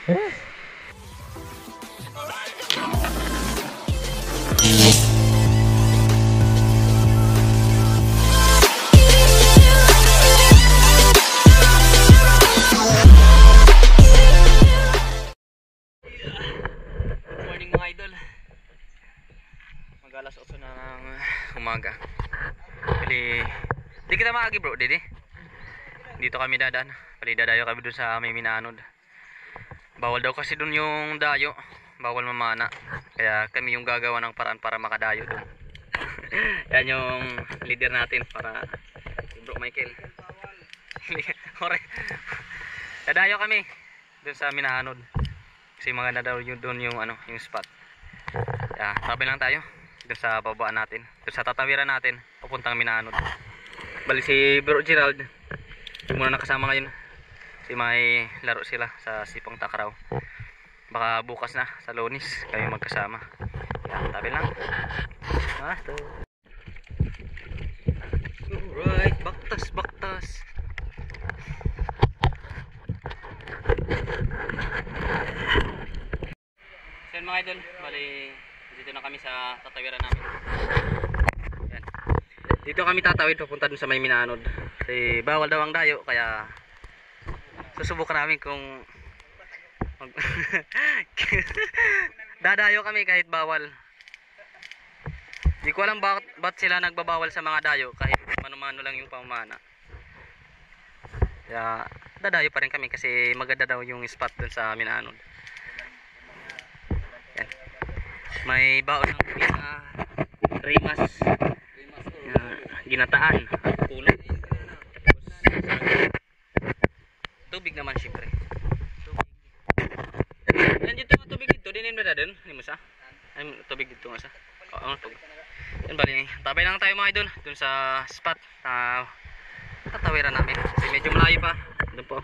Morning mga idol. Mag-alas 8 na ng umaga. Bali, di kita maagi bro, dito. Dito kami dadaan. Bali dadayo kami dun sa may Minanod. Bawal daw kasi dun yung dayo. Bawal mamana. Kaya kami yung gagawa ng paraan para makadayo dun. Yan yung leader natin para si Bro Michael. Kore. Dadayo kami dun sa Minanod. Kasi maganda daw yun dun yung ano, yung spot. Kaya tabi lang tayo dun sa babaan natin. Dun sa tatawiran natin papuntang Minanod. Bali si Bro Gerald yung muna nakasama ngayon. Kasi may laro sila sa Sipong Takraw. Baka bukas na sa Lunes kami magkasama. Yan, tabi lang. Alright, baktas, baktas. So yun mga idol, bali dito na kami sa tatawiran namin. Yan. Dito kami tatawid papunta dun sa may Minanod. Kasi bawal daw ang dayo, kaya susubukan namin kung dadayo kami kahit bawal. Di ko alam ba't sila nagbabawal sa mga dayo kahit mano-mano lang yung pamana. Kaya dadayo pa rin kami kasi maganda daw yung spot dun sa Minanod. Yan. May baon ng rimas, ginataan at pulo. Tubig naman syempre. Nandiyo nga tubig dito, dinin mo na din, hindi mo sa? Ay, tubig dito nga sa. Oo, tubig. Yan bali, tabay lang tayo mga idol dun sa spot na tatawiran namin. Kasi medyo malayo pa. Doon po.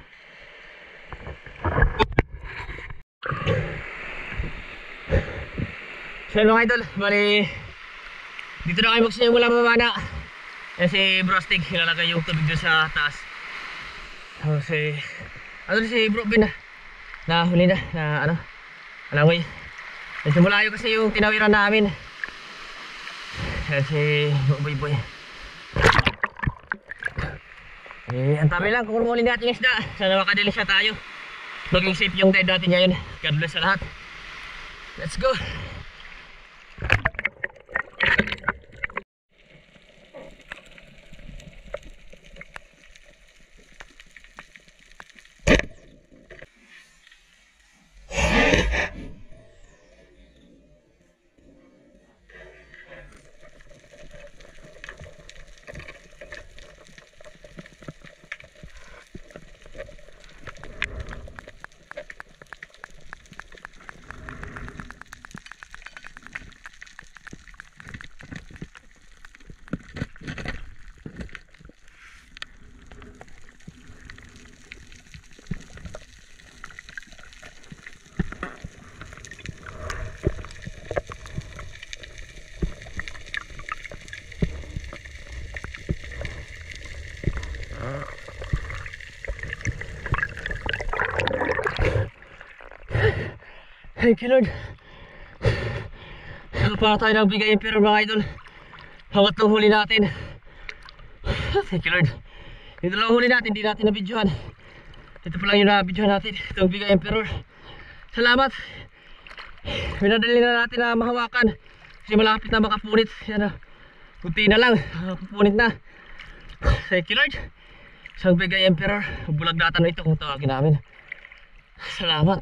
So mga idol, bali dito na kayo magsimula mamana. Yan si Brostig, ilalagay yung tubig dun sa taas. Si Bro Ben na huli na ano alangoy. Medyo malayo kasi yung tinawiran namin. Si Boy Boy. Ang tabi lang kung huli natin yung isda. Sana makadili siya tayo. Maging safe yung dive natin ngayon. God bless sa lahat. Let's go. Thank you Lord. Para tayo ng bigay pero mga idol. Hawat ng huli natin. Thank you Lord. Ito lang huli natin, hindi natin na-videohan. Ito pa lang yung na-videohan natin. Itong bigay emperor. Salamat. Minadali na natin na mahawakan. Kasi malapit na makapunit. Yan, kunti na lang. Punit na. Thank you Lord. Isang bigay emperor. Bulagdatan na ito kung tawagin namin. Salamat.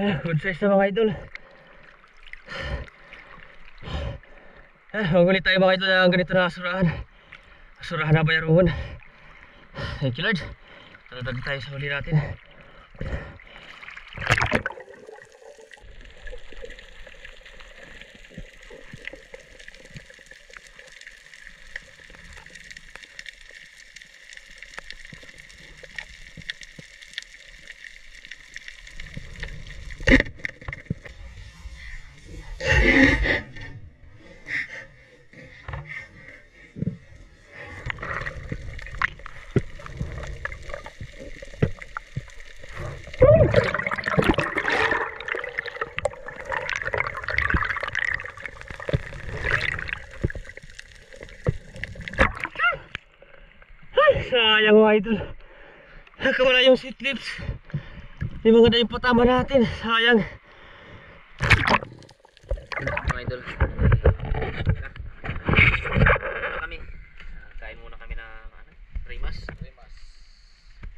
Good size na mga idol. Magulit tayo mga idol ng ganito na asurahan. Asurahan na bayarungon. Thank you Lord. Taladag tayo sa huli natin. Sayang mga idol. Nakawala yung seat clips. Yung mga na yung patama natin. Sayang. Mga idol. Kami. Kain muna kami ng rimas.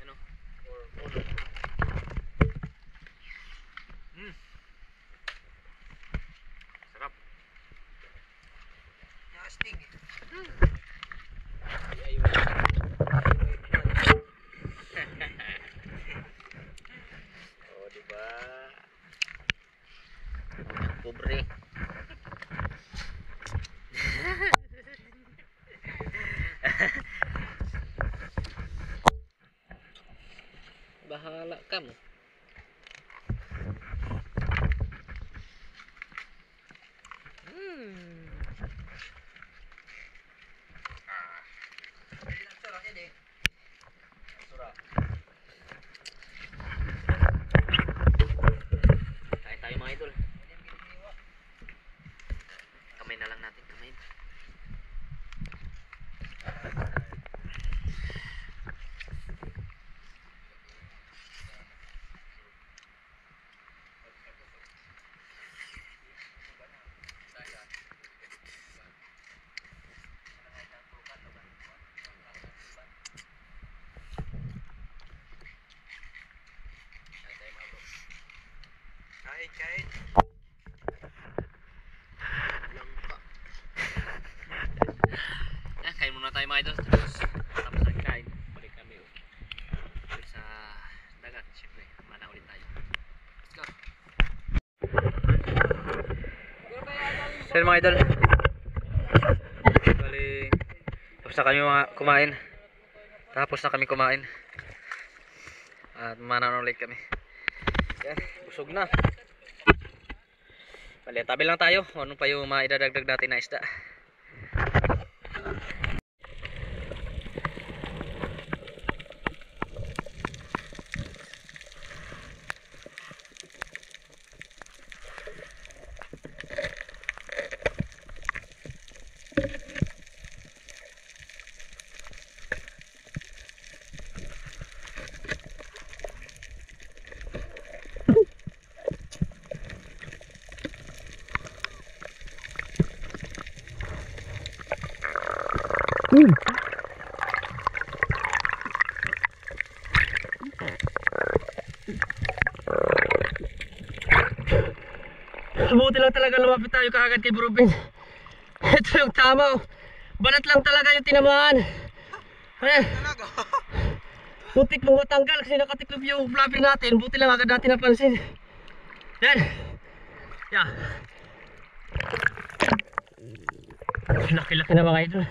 Ano? Or polo. Sarap. Yastig. Oh, diba? Pobre. Bahala kamu. Kain tayo mga idol. Kamay na lang natin, kamay. Kain. Langka. Kain muna tayo mga idol. Tapos na kain. Balik kami ulit sa dagat. Siyempre, mana ulit tayo. Let's go. So mga idol, bali tapos na kami kumain. At mana ulit kami. Yan, busog na. Bali, tabi lang tayo. Ano pa yung maidadagdag natin na isda. Buti lang talaga lumapit tayo kaagad kay Bro Ben. Ito yung tama. Balat lang talaga yung tinamaan. Ayan. Butik mong matanggal kasi nakatiklop yung flapper natin. Buti lang agad natin napansin. Yan. Yan. Laki-laki na mga idol.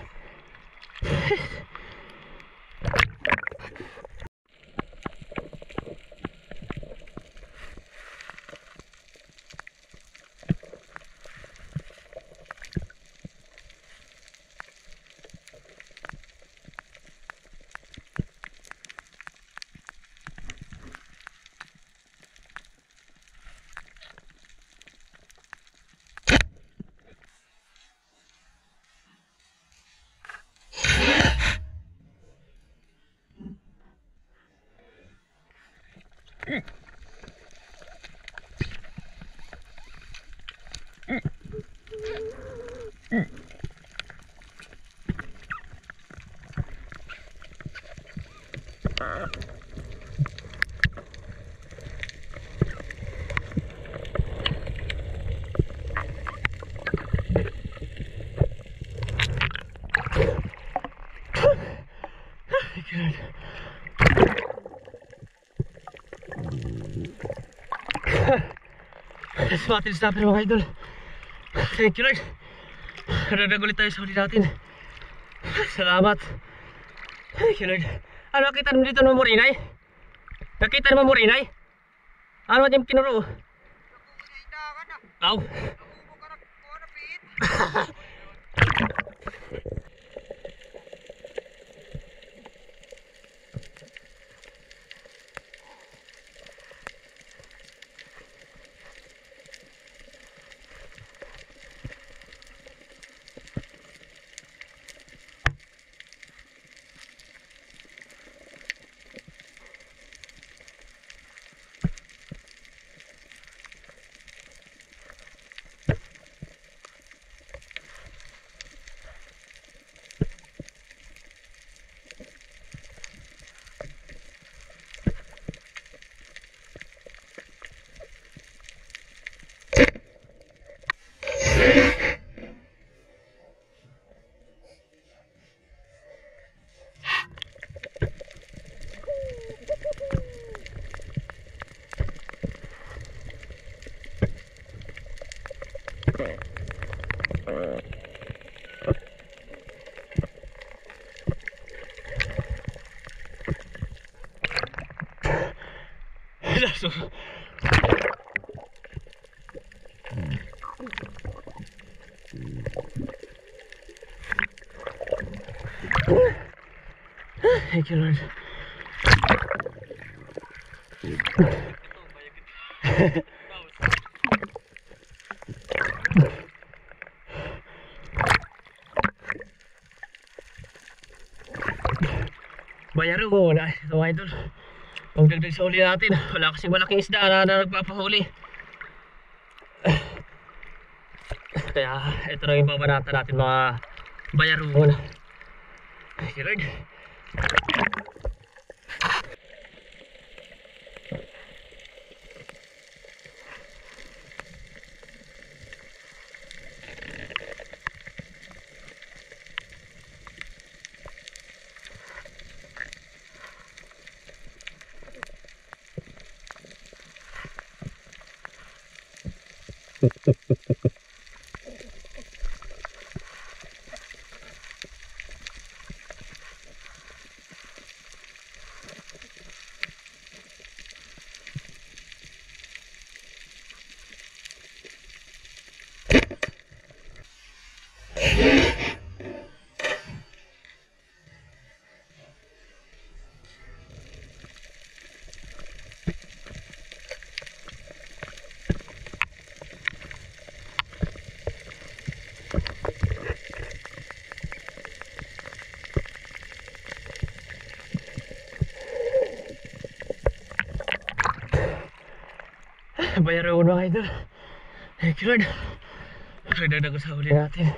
Spotted snapper mga idol. Thank you Lord. Nadagulit tayo sa huli natin. Salamat. Thank you Lord. Ano nakita mo dito ng Morinay? Nakita naman Morinay? Ano yung kinuro? Aw. So, thank you Lord. Bayaro ko na ito mga idol. Pagdagdag sa huli natin, wala kasing malaking isda na nagpapahuli. Kaya ito na yung babanata natin mga bayaro muna. Thank you Lord. Bayaro ko mga idol. Thank you Lord. Nagdadag sa huli natin.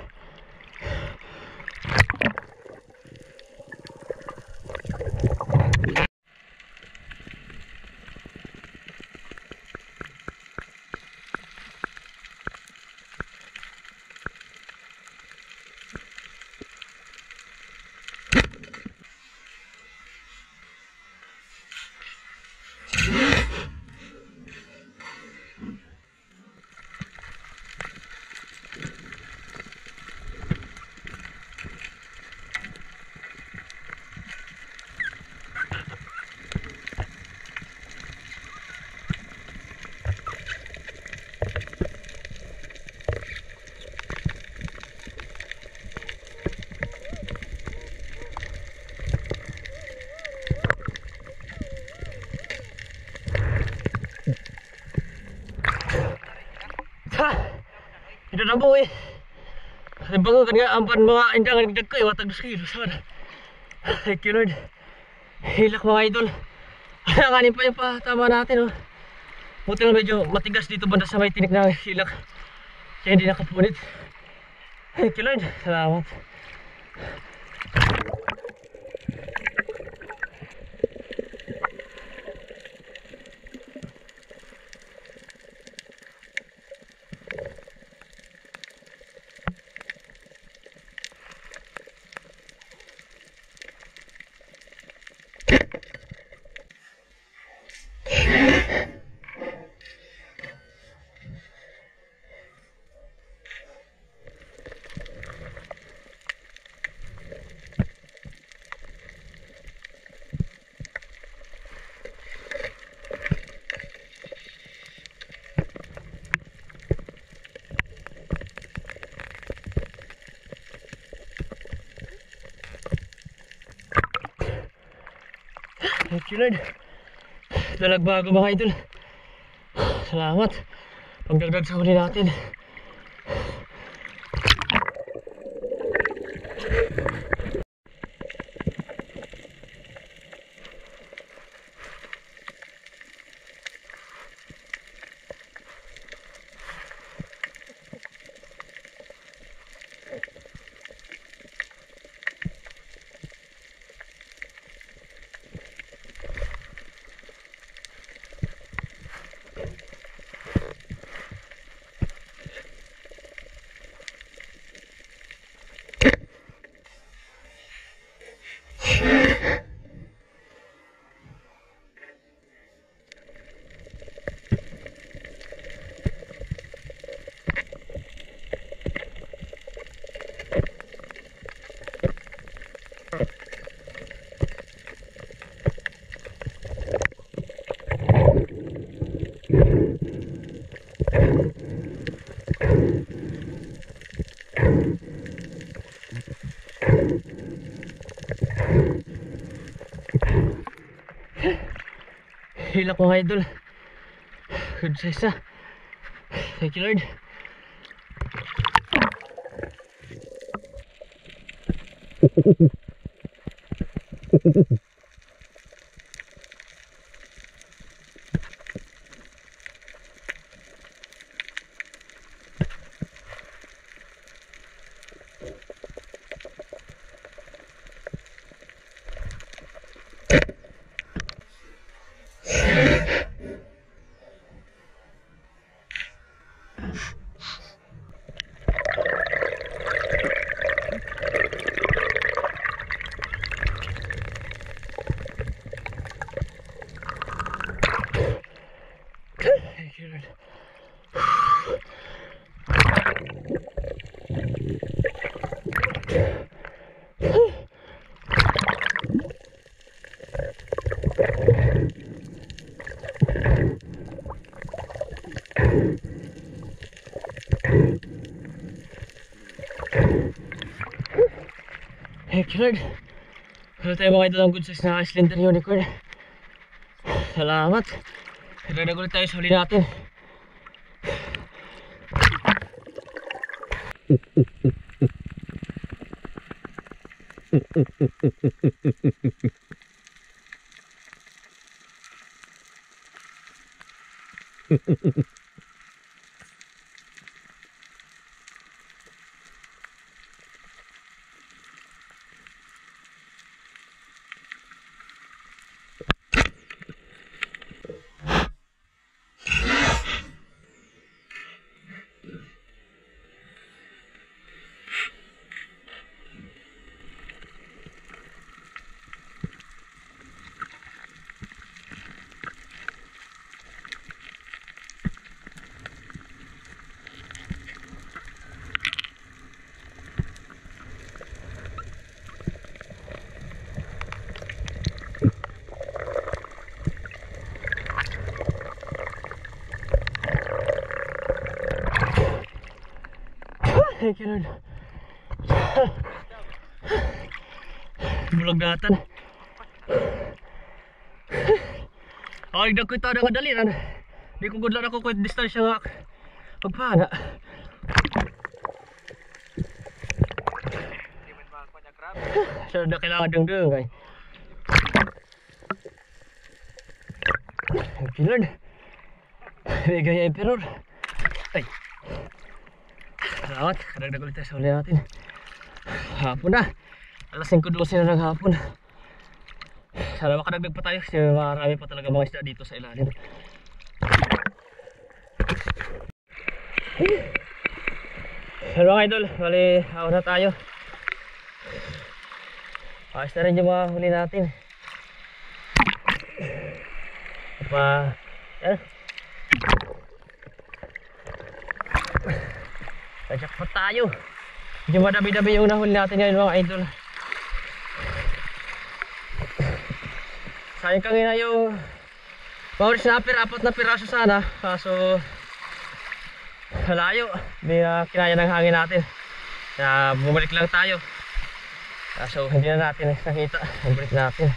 Ito na po eh. Bango kan nga ampan mga indangan nagdag ko watag 2 kilo sana. Thank you Lord. Hilak mga idol. Alanganin pa yung patama natin oh. Buti na medyo matigas dito banda sa may tinik na hilak. Kaya hindi nakapunit. Thank you Lord. Salamat. Thank you Lord. Ito nagbago mga idol. Salamat. Pagdagdag sa huli natin. Hilak mga idol. Good size ah. Thank you Lord. Thank you Lord. Thank you Lord. Wala tayo mga idol ang good size na Icelandic unicorn. Salamat. Nagdag ulit tayo sa huli natin. Thank you Lord. Bulag datan. Ay, nagdag ko ito na kadaliran. Di ko gudlan ako kahit distansya nga pagpana. Siya na kailangan dengdeng ay. Thank you Lord. Bigay Emperor. Ay. Salamat, kadagdag ulit tayo sa huli natin. Hapon na. Alas 5:12 na ng hapon. Sana makadagdag pa tayo kasi marami pa talaga mga isda dito sa ilalim. Hello mga idol, bali ako na tayo. Ayos na rin yung mga huli natin. Yan. Jackpot tayo. Medyo madami-dami yung nahuli natin ngayon mga idol. Sayang kanina yung bawal snapper, 4 na piraso sana. Kaso malayo. Hindi na kinaya ng hangin natin. Kaya bumalik lang tayo. Kaso hindi na natin nakita. Bumalik natin.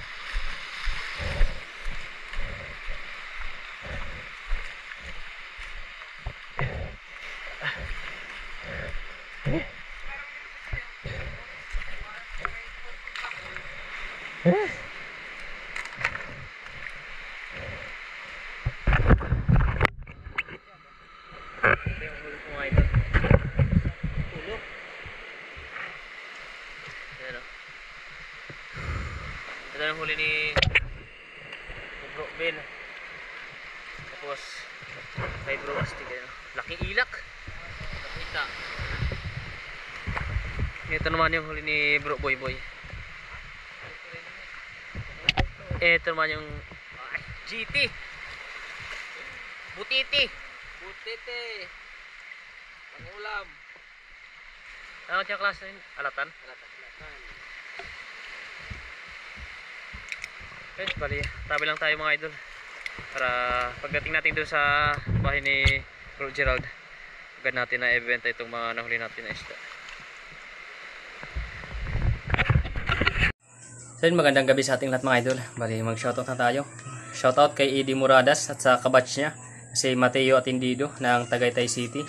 huli ni Bro Ben. Tapos kay Bro Astig, laking ilak. Nakita. Ito naman yung huli ni Bro Boy Boy. Ito naman yung GT. Butiti. Butete. Pangulam. Ano siya klase yun? Alatan? Okay, bali, tabi lang tayo mga idol. Para pagdating natin doon sa bahay ni Bro Gerald, agad natin na ibenta itong mga nahuli natin na isda. So yun, magandang gabi sa ating lahat mga idol. Bali, mag-shoutout na tayo. Shoutout kay Eddie Muradas at sa kabatch niya, si Mateo Atendido ng Tagaytay City.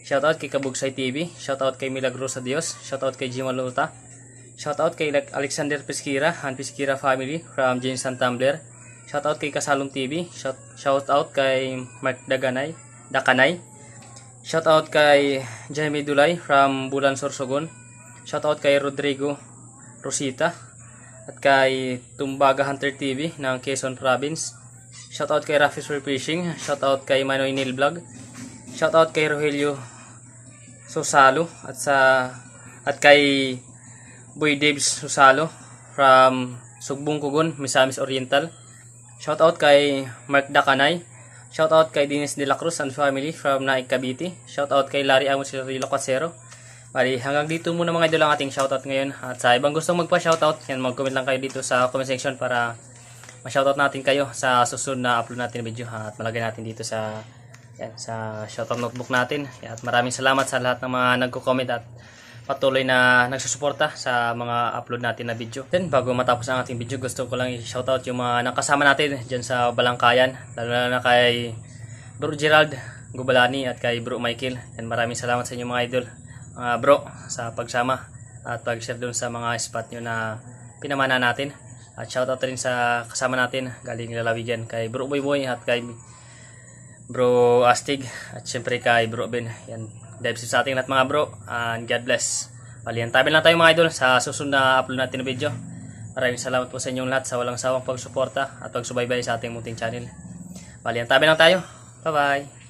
Shoutout kay Kabugsay TV. Shoutout kay Milagrosa Dios. Shoutout kay Jim Maluta. Shoutout kay Alexander Pesquira and Pesquira family from James and Tumbler. Shoutout kay Kasalong TV. Shoutout kay Mark Dakanay. Shoutout kay Jaime Dulay from Bulan Sorsogon. Shoutout kay Rodrigo Rosita at kay Tumbaga Hunter TV ng Quezon Province. Shoutout kay Raffis for Fishing. Shoutout kay Manoy Neil Vlog. Shoutout kay Rogelio Susalo at kay Boy Daves Susalo from Sugbong Kugon, Misamis Oriental. Shoutout kay Mark Dakanay. Shoutout kay Dennis De La Cruz and family from Naik Cavite. Shoutout kay Larry Amos Rilo Quatsero. Bali, hanggang dito muna mga idol ang ating shoutout ngayon. At sa ibang gustong magpa-shoutout, yan, mag-comment lang kayo dito sa comment section para ma-shoutout natin kayo sa susunod na upload natin video. At malagay natin dito sa shoutout notebook natin. At maraming salamat sa lahat ng mga nagko-comment at patuloy na nagsusuporta sa mga upload natin na video. Then, bago matapos ang ating video, gusto ko lang i-shoutout yung mga nakasama natin dyan sa Balangkayan. Lalo na kay Bro Gerald Gubalani at kay Bro Michael. And maraming salamat sa inyo mga idol. Bro, sa pagsama at pag-share dun sa mga spot nyo na pinamana natin. At shoutout rin sa kasama natin galing lalawigan kay Bro Boy Boy at kay Bro Astig at syempre kay Bro Ben. Yan, dive sa ating lahat mga bro, and God bless. Bali, tabi lang tayo mga idol sa susunod na upload natin na video. Maraming salamat po sa inyong lahat sa walang sawang pagsuporta at pagsubaybay sa ating munting channel. Bali, tabi lang tayo. Bye bye.